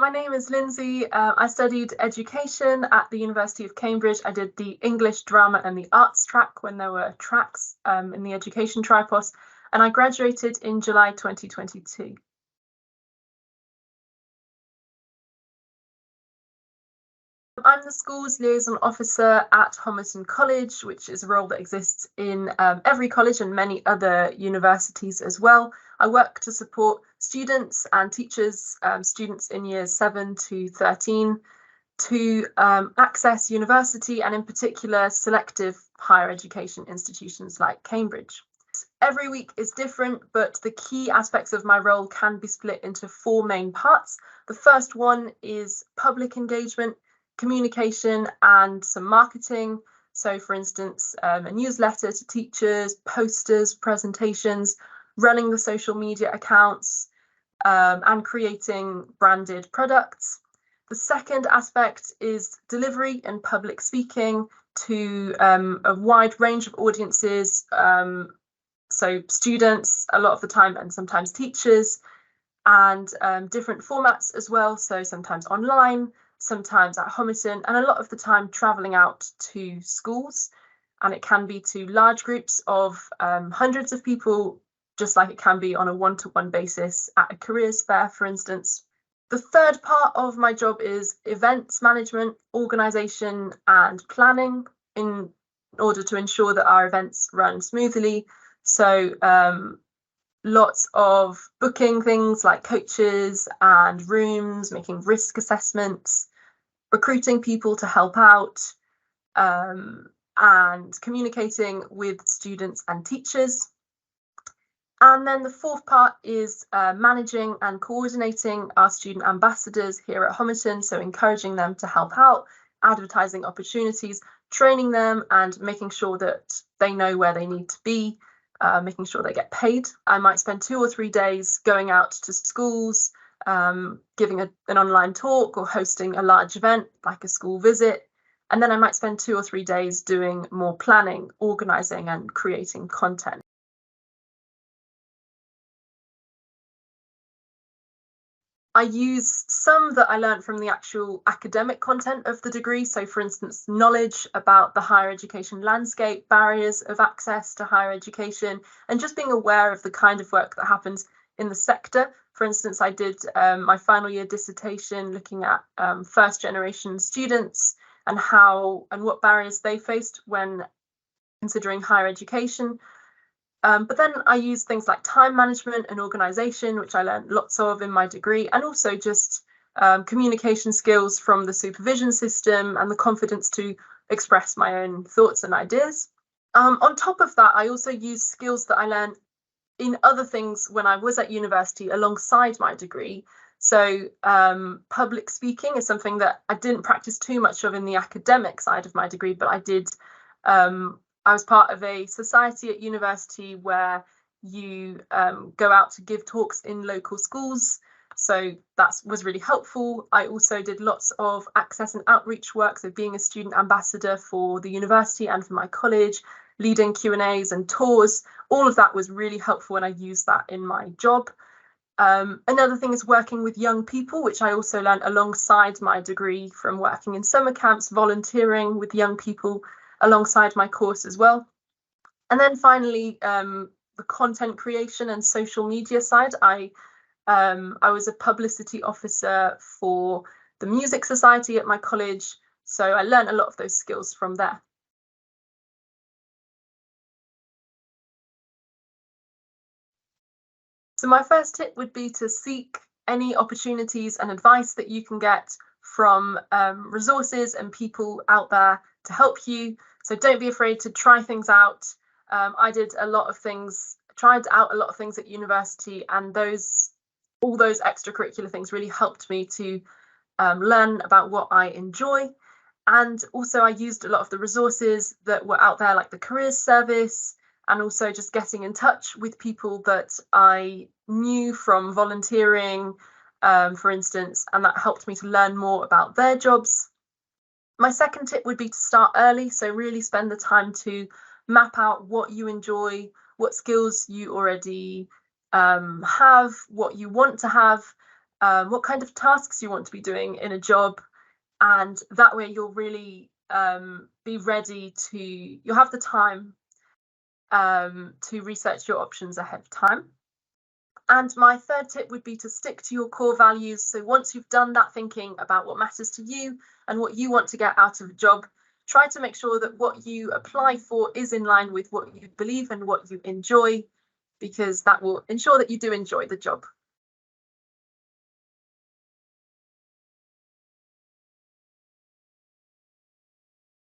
my name is Lindsay. I studied education at the University of Cambridge. I did the English, drama and the arts track when there were tracks in the education tripos, and I graduated in July 2022. I'm the school's liaison officer at Homerton College, which is a role that exists in every college and many other universities as well. I work to support students and teachers, students in years 7 to 13, to access university and in particular selective higher education institutions like Cambridge. Every week is different, but the key aspects of my role can be split into 4 main parts. The first one is public engagement, communication and some marketing. So for instance, a newsletter to teachers, posters, presentations, running the social media accounts, and creating branded products. The second aspect is delivery and public speaking to a wide range of audiences, so students a lot of the time and sometimes teachers, and different formats as well, so sometimes online, sometimes at Homerton, and a lot of the time travelling out to schools, and it can be to large groups of hundreds of people, just like it can be on a one-to-one basis at a careers fair, for instance. The third part of my job is events management, organisation and planning in order to ensure that our events run smoothly. So lots of booking things like coaches and rooms, making risk assessments, recruiting people to help out, and communicating with students and teachers. And then the fourth part is managing and coordinating our student ambassadors here at Homerton, so encouraging them to help out, advertising opportunities, training them and making sure that they know where they need to be, making sure they get paid. I might spend 2 or 3 days going out to schools, giving an online talk or hosting a large event like a school visit. And then I might spend 2 or 3 days doing more planning, organising and creating content. I use some that I learned from the actual academic content of the degree. So for instance, knowledge about the higher education landscape, barriers of access to higher education, and just being aware of the kind of work that happens in the sector. For instance, I did my final year dissertation looking at first generation students and what barriers they faced when considering higher education. But then I use things like time management and organisation, which I learned lots of in my degree, and also just communication skills from the supervision system and the confidence to express my own thoughts and ideas. On top of that, I also use skills that I learned in other things when I was at university alongside my degree. So public speaking is something that I didn't practice too much of in the academic side of my degree, but I did. I was part of a society at university where you go out to give talks in local schools. So that was really helpful. I also did lots of access and outreach work, so being a student ambassador for the university and for my college, leading Q&As and tours. All of that was really helpful and I used that in my job. Another thing is working with young people, which I also learned alongside my degree from working in summer camps, volunteering with young people alongside my course as well. And then finally, the content creation and social media side. I was a publicity officer for the Music Society at my college, so I learned a lot of those skills from there. So my first tip would be to seek any opportunities and advice that you can get from resources and people out there to help you. So don't be afraid to try things out. I did a lot of things, tried out a lot of things at university, and all those extracurricular things really helped me to learn about what I enjoy. And also I used a lot of the resources that were out there, like the careers service, and also just getting in touch with people that I knew from volunteering, for instance, and that helped me to learn more about their jobs. My second tip would be to start early, so really spend the time to map out what you enjoy, what skills you already have, what you want to have, what kind of tasks you want to be doing in a job, and that way you'll really be ready to, you'll have the time to research your options ahead of time. And my third tip would be to stick to your core values. So once you've done that thinking about what matters to you and what you want to get out of a job, try to make sure that what you apply for is in line with what you believe and what you enjoy, because that will ensure that you do enjoy the job.